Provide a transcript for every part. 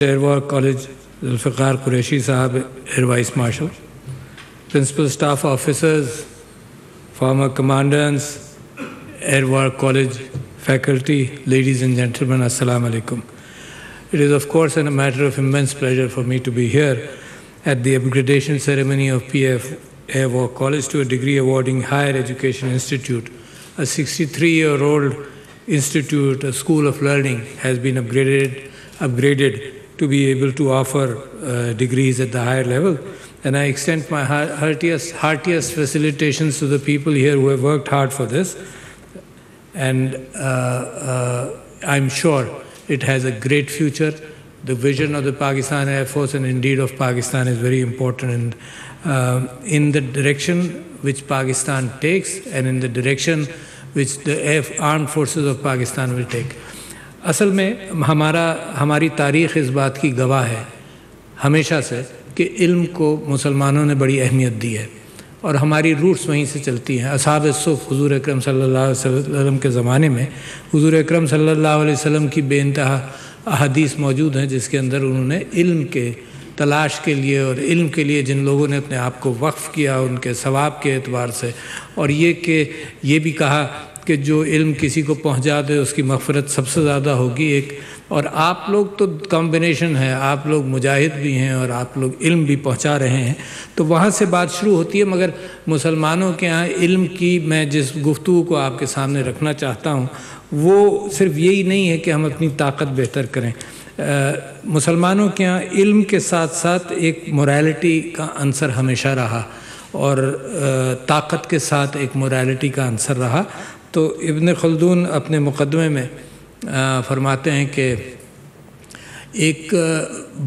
Air War College, Zulfiqar Qureshi Sahab, Air Vice Marshal, Principal Staff Officers, former Commandants, Air War College, faculty, ladies and gentlemen, Assalamu alaikum. It is of course a matter of immense pleasure for me to be here at the upgradation ceremony of PF Air War College to a degree awarding higher education institute. A 63-year-old institute, a school of learning, has been upgraded to be able to offer degrees at the higher level. And I extend my heartiest felicitations to the people here who have worked hard for this. And I'm sure it has a great future. The vision of the Pakistan Air Force and indeed of Pakistan is very important in the direction which Pakistan takes and in the direction which the armed forces of Pakistan will take. اصل میں ہماری تاریخ اس بات کی گواہ ہے ہمیشہ سے کہ علم کو مسلمانوں نے بڑی اہمیت دی ہے اور ہماری روٹس وہیں سے چلتی ہیں. اصحاب الصف حضور اکرم صلی اللہ علیہ وسلم کے زمانے میں حضور اکرم صلی اللہ علیہ وسلم کی بے انتہا احادیث موجود ہیں جس کے اندر انہوں نے علم کے تلاش کے لیے اور علم کے لیے جن لوگوں نے اپنے آپ کو وقف کیا ان کے ثواب کے اعتبار سے اور یہ بھی کہا کہ جو علم کسی کو پہنچا دے اس کی مغفرت سب سے زیادہ ہوگی ایک. اور آپ لوگ تو کمبینیشن ہے, آپ لوگ مجاہد بھی ہیں اور آپ لوگ علم بھی پہنچا رہے ہیں, تو وہاں سے بات شروع ہوتی ہے. مگر مسلمانوں کے ہاں علم کی میں جس گفتگو کو آپ کے سامنے رکھنا چاہتا ہوں وہ صرف یہی نہیں ہے کہ ہم اپنی طاقت بہتر کریں. مسلمانوں کے ہاں علم کے ساتھ ساتھ ایک مورالٹی کا عنصر ہمیشہ رہا اور طاقت کے ساتھ ایک مورالٹی کا عنصر رہا. تو ابن خلدون اپنے مقدمے میں فرماتے ہیں کہ ایک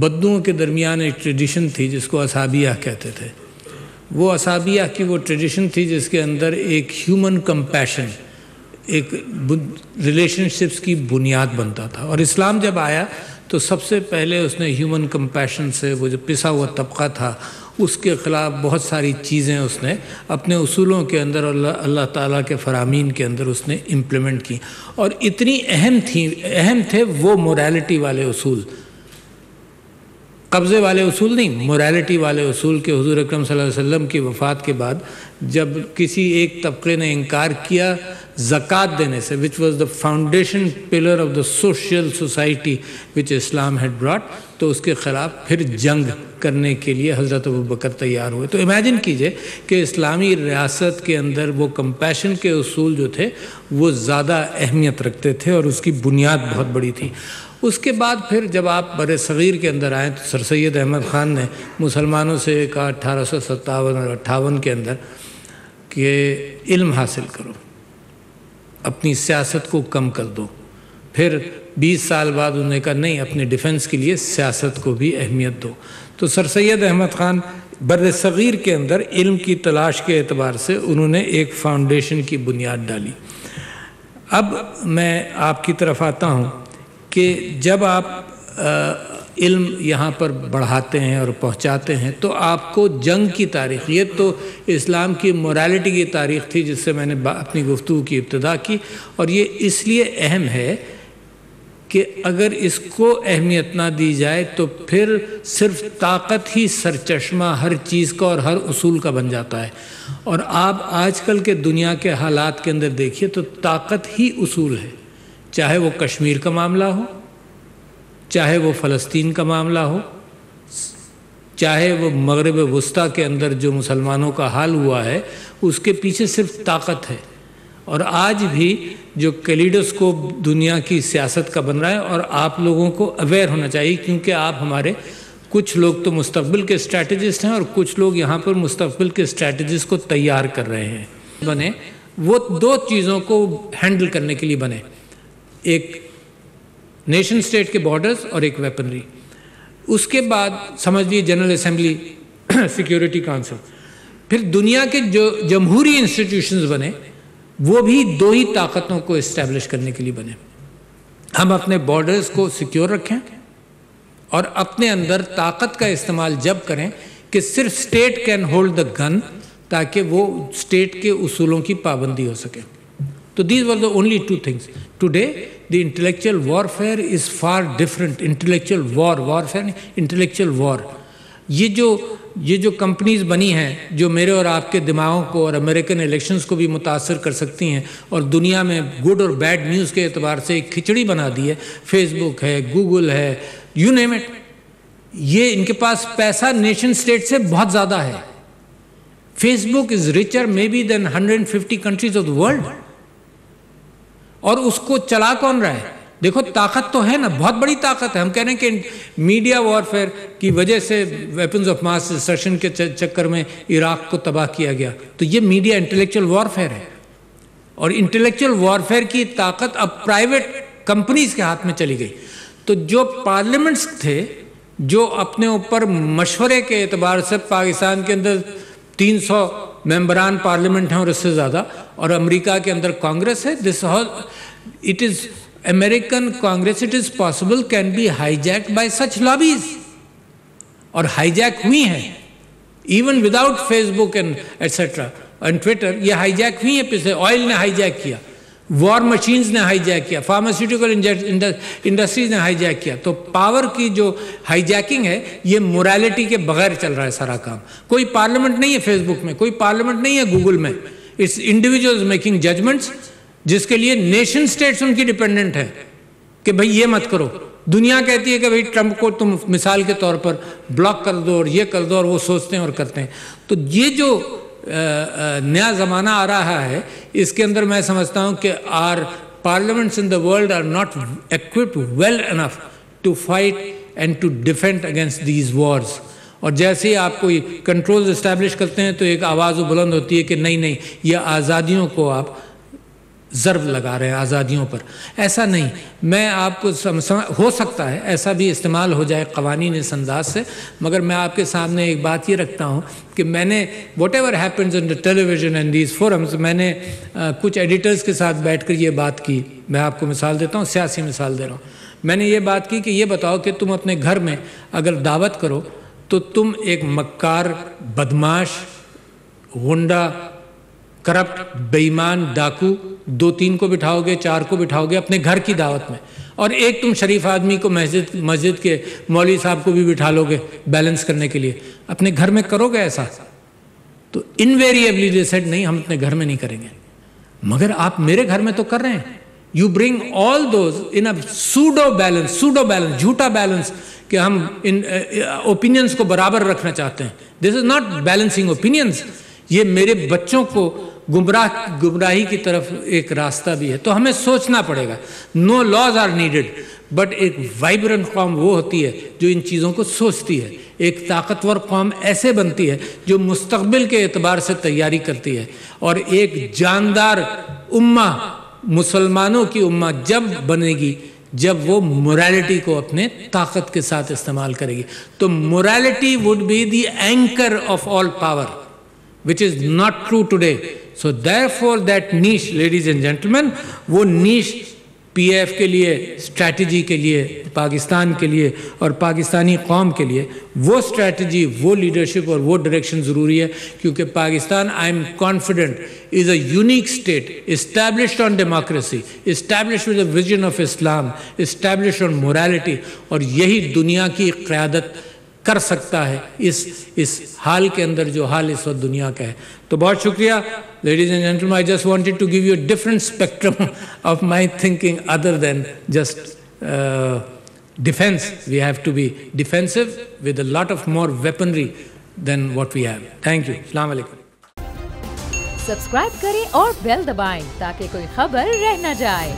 بدوؤں کے درمیان ایک ٹریڈیشن تھی جس کو اصحابیہ کہتے تھے. وہ اصحابیہ کی وہ ٹریڈیشن تھی جس کے اندر ایک ہیومن کمپیشن, ایک ریلیشن شپس کی بنیاد بنتا تھا. اور اسلام جب آیا تو سب سے پہلے اس نے ہیومن کمپیشن سے وہ جو پسا ہوا طبقہ تھا اس کے خلاف بہت ساری چیزیں اس نے اپنے اصولوں کے اندر اور اللہ تعالیٰ کے فرامین کے اندر اس نے امپلیمنٹ کی. اور اتنی اہم تھے وہ مورالٹی والے اصول, قبضے والے اصول نہیں, مورالٹی والے اصول کے حضور اکرم صلی اللہ علیہ وسلم کی وفات کے بعد جب کسی ایک طبقے نے انکار کیا زکوٰۃ دینے سے, which was the foundation pillar of the social society which Islam had brought, تو اس کے خلاف پھر جنگ کرنے کے لیے حضرت ابوبکر تیار ہوئے. تو امیجن کیجئے کہ اسلامی ریاست کے اندر وہ کمپیشن کے اصول جو تھے وہ زیادہ اہمیت رکھتے تھے اور اس کی بنیاد بہت بڑی تھی. اس کے بعد پھر جب آپ بر صغیر کے اندر آئیں تو سر سید احمد خان نے مسلمانوں سے کہا 1857 اور 58 کے اندر کہ علم حاصل کرو, اپنی سیاست کو کم کر دو. پھر 20 سال بعد انہوں نے کہا نہیں, اپنے ڈیفنس کے لیے سیاست کو بھی اہمیت دو. تو سر سید احمد خان بر صغیر کے اندر علم کی تلاش کے اعتبار سے انہوں نے ایک فاؤنڈیشن کی بنیاد ڈالی. اب میں آپ کی طرف آتا ہوں کہ جب آپ علم یہاں پر بڑھاتے ہیں اور پہنچاتے ہیں تو آپ کو جنگ کی تاریخ, یہ تو اسلام کی مورالٹی کی تاریخ تھی جس سے میں نے اپنی گفتگو کی ابتدا کی, اور یہ اس لیے اہم ہے کہ اگر اس کو اہمیت نہ دی جائے تو پھر صرف طاقت ہی سرچشمہ ہر چیز کا اور ہر اصول کا بن جاتا ہے. اور آپ آج کل کے دنیا کے حالات کے اندر دیکھیے تو طاقت ہی اصول ہے, چاہے وہ کشمیر کا معاملہ ہو, چاہے وہ فلسطین کا معاملہ ہو, چاہے وہ مغرب وسطیٰ کے اندر جو مسلمانوں کا حال ہوا ہے اس کے پیچھے صرف طاقت ہے. اور آج بھی جو کلیڈوسکوپ دنیا کی سیاست کا بن رہا ہے, اور آپ لوگوں کو اویئر ہونا چاہیے کیونکہ آپ ہمارے کچھ لوگ تو مستقبل کے اسٹریٹجسٹ ہیں اور کچھ لوگ یہاں پر مستقبل کے اسٹریٹجسٹ کو تیار کر رہے ہیں. بنے وہ دو چیزوں کو ہینڈل کرنے کے لیے بنے, ایک نیشن سٹیٹ کے بارڈرز اور ایک ویپنری. اس کے بعد سمجھ لیجیے جنرل اسمبلی, سیکیورٹی کونسل. پھر دنیا کے جو جمہوری انسٹیٹیوشنز بنے وہ بھی دو ہی طاقتوں کو اسٹیبلش کرنے کے لیے بنے. ہم اپنے بارڈرز کو سیکیور رکھیں اور اپنے اندر طاقت کا استعمال جب کریں کہ صرف اسٹیٹ کین ہولڈ دا گن, تاکہ وہ اسٹیٹ کے اصولوں کی پابندی ہو سکے. So these were the only two things. Today, the intellectual warfare is far different. Intellectual warfare, intellectual war. یہ جو کمپنیز بنی ہیں جو میرے اور آپ کے دماغوں کو اور امریکن الیکشنز کو بھی متاثر کر سکتی ہیں اور دنیا میں گڈ اور بیڈ نیوز کے اعتبار سے ایک کھچڑی بنا دی ہے، فیس بک ہے، گوگل ہے، یو نیم اٹ، یہ ان کے پاس پیسہ نیشن سٹیٹ سے بہت زیادہ ہے. Facebook is richer maybe than 150 countries of the world. اور اس کو چلا کون رہا ہے؟ دیکھو طاقت تو ہے نا، بہت بڑی طاقت ہے. ہم کہہ رہے ہیں کہ میڈیا وارفیئر کی وجہ سے ویپنز آف ماس ڈسٹرکشن کے چکر میں عراق کو تباہ کیا گیا، تو یہ میڈیا انٹلیکچوئل وارفیئر ہے. اور انٹلیکچوئل وارفیئر کی طاقت اب پرائیویٹ کمپنیز کے ہاتھ میں چلی گئی. تو جو پارلیمنٹس تھے جو اپنے اوپر مشورے کے اعتبار سے پاکستان کے اندر 300 ممبران پارلیمنٹ ہیں اور اس سے زیادہ، اور امریکہ کے اندر کانگریس ہے، it is American Congress, it is possible, can be hijacked by such lobbies. اور ہائیجیک ہوئی ہیں even without Facebook and etcetera and Twitter. یہ ہائیجیک ہوئی ہیں، پچھلے آئل نے ہائیجیک کیا، وار مشینز نے ہائیجیک کیا، فارماسیوٹیکل انڈسٹریز نے ہائیجیک کیا. تو پاور کی جو ہائیجیکنگ ہے یہ مورالٹی کے بغیر چل رہا ہے سارا کام. کوئی پارلیمنٹ نہیں ہے فیس بک میں، کوئی پارلیمنٹ نہیں ہے گوگل میں. اٹس انڈیویجولز میکنگ ججمنٹس جس کے لیے نیشن سٹیٹس ان کی ڈیپینڈنٹ ہے کہ بھئی یہ مت کرو. دنیا کہتی ہے کہ بھئی ٹرمپ کو تم مثال کے طور پر بلاک کر دو اور یہ کر دو، اور وہ سوچتے ہیں اور کرتے ہیں. تو یہ جو نیا زمانہ آ رہا ہے اس کے اندر میں سمجھتا ہوں کہ our parliaments in the world are not equipped well enough to fight and to defend against these wars. اور جیسے ہی آپ کوئی کنٹرولز اسٹیبلش کرتے ہیں تو ایک آواز بلند ہوتی ہے کہ نہیں یہ آزادیوں کو آپ ضرب لگا رہے ہیں، آزادیوں پر. ایسا نہیں. میں آپ کو ہو سکتا ہے ایسا بھی استعمال ہو جائے قوانین اس انداز سے، مگر میں آپ کے سامنے ایک بات یہ رکھتا ہوں کہ میں نے what ever happens in the television and these forums, میں نے کچھ ایڈیٹرز کے ساتھ بیٹھ کر یہ بات کی. میں آپ کو مثال دیتا ہوں، سیاسی مثال دے رہا ہوں. میں نے یہ بات کی کہ یہ بتاؤ کہ تم اپنے گھر میں اگر دعوت کرو تو تم ایک مکار، بدماش، غنڈہ، کرپٹ، بے ایمان، ڈاکو 2-3 کو بٹھاؤ گے، 4 کو بٹھاؤ گے اپنے گھر کی دعوت میں، اور ایک تم شریف آدمی کو مسجد کے مولوی صاحب کو بھی بٹھا لو گے بیلنس کرنے کے لیے، اپنے گھر میں کرو گے ایسا؟ تو انویریبلی دے سیڈ نہیں، ہم اپنے گھر میں نہیں کریں گے. مگر آپ میرے گھر میں تو کر رہے ہیں. You bring all those in a pseudo balance, جھوٹا بیلنس کہ ہم ان اوپینینز کو برابر رکھنا چاہتے ہیں. دس از ناٹ بیلنسنگ اوپینینز. یہ میرے بچوں کو گمراہی کی طرف ایک راستہ بھی ہے. تو ہمیں سوچنا پڑے گا. نو لاز آر نیڈڈ، بٹ ایک وائبرنٹ قوم وہ ہوتی ہے جو ان چیزوں کو سوچتی ہے. ایک طاقتور قوم ایسے بنتی ہے جو مستقبل کے اعتبار سے تیاری کرتی ہے. اور ایک جاندار امہ، مسلمانوں کی امہ جب بنے گی جب وہ morality کو اپنے طاقت کے ساتھ استعمال کرے گی. تو morality would be the anchor of all power, which is not true today. So therefore that niche, ladies and gentlemen, وہ niche پی ایف کے لیے، اسٹریٹجی کے لیے، پاکستان کے لیے اور پاکستانی قوم کے لیے وہ اسٹریٹجی، وہ لیڈرشپ اور وہ ڈائریکشن ضروری ہے. کیونکہ Pakistan, I am confident, is a unique state established on democracy, established with a vision of Islam, established on morality. اور یہی دنیا کی قیادت کر سکتا ہے اس حال کے اندر جو حال اس وقت دنیا کا ہے. تو بہت شکریہ. Ladies and gentlemen, I just wanted to give you a different spectrum of my thinking other than just defense. We have to be defensive with a lot of more weaponry than what we have. Thank you. Assalamu alaikum. Subscribe کریں اور بیل دبائیں تاکہ کوئی خبر رہ نہ جائے.